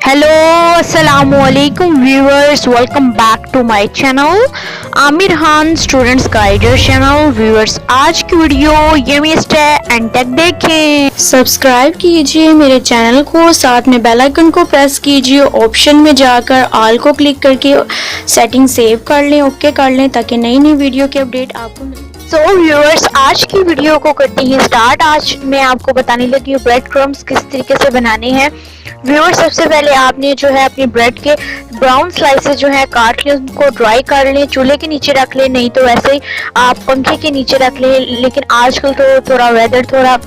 Hello अस्सलामुअलैकुम viewers, welcome back to my channel Aamir Khan students guider channel. Viewers, आज की video ये मिस्ट है एंड तक देखें। सब्सक्राइब कीजिए मेरे चैनल को, साथ में बेल आइकन को प्रेस कीजिए। ऑप्शन में जाकर ऑल को क्लिक करके सेटिंग सेव कर लें, ओके कर लें, ताकि नई नई वीडियो की अपडेट आपको मिले। सो व्यूअर्स, आज की वीडियो को करते हैं स्टार्ट। आज मैं आपको बताने लगी हूँ ब्रेड क्रम्स किस तरीके से बनाने हैं। व्यूअर्स, सबसे पहले आपने जो है अपनी ब्रेड के ब्राउन स्लाइसेस जो है काट लें, उनको ड्राई कर लें, चूल्हे के नीचे रख लें, नहीं तो वैसे ही आप पंखे के नीचे रख लें। लेकिन आजकल तो थोड़ा वेदर थोड़ा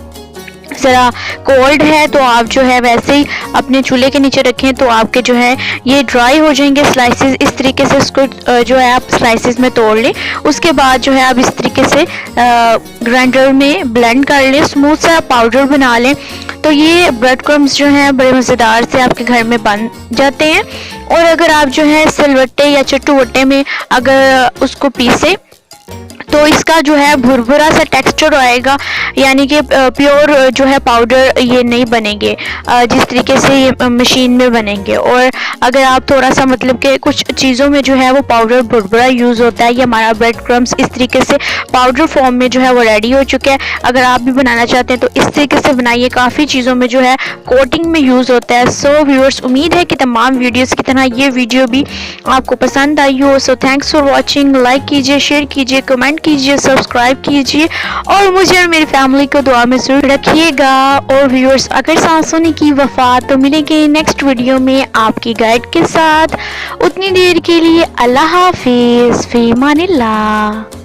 ज़रा कोल्ड है, तो आप जो है वैसे ही अपने चूल्हे के नीचे रखें तो आपके जो है ये ड्राई हो जाएंगे स्लाइसेस। इस तरीके से इसको जो है आप स्लाइसेस में तोड़ लें। उसके बाद जो है आप इस तरीके से ग्राइंडर में ब्लेंड कर लें, स्मूथ सा पाउडर बना लें। तो ये ब्रेड क्रम्स जो हैं बड़े मज़ेदार से आपके घर में बन जाते हैं। और अगर आप जो है सिलवट्टे या चट्टू में अगर उसको पीसे तो इसका जो है भुरभुरा सा टेक्सचर आएगा, यानी कि प्योर जो है पाउडर ये नहीं बनेंगे जिस तरीके से ये मशीन में बनेंगे। और अगर आप थोड़ा सा मतलब कि कुछ चीज़ों में जो है वो पाउडर भुरभुरा यूज़ होता है। ये हमारा ब्रेड क्रम्स इस तरीके से पाउडर फॉर्म में जो है वो रेडी हो चुका है। अगर आप भी बनाना चाहते हैं तो इस तरीके से बनाइए, काफ़ी चीज़ों में जो है कोटिंग में यूज़ होता है। सो व्यूअर्स, उम्मीद है कि तमाम वीडियोज़ की तरह ये वीडियो भी आपको पसंद आई हो। So thanks for watching. Like कीजिए, शेयर कीजिए, कमेंट कीजिए, सब्सक्राइब कीजिए और मुझे और मेरी फैमिली को दुआ में जरूर रखिएगा। और व्यूअर्स, अगर सांसों ने की वफा तो मिलेंगे नेक्स्ट वीडियो में आपकी गाइड के साथ। उतनी देर के लिए अल्लाह हाफिज़, फी अमानिल्लाह।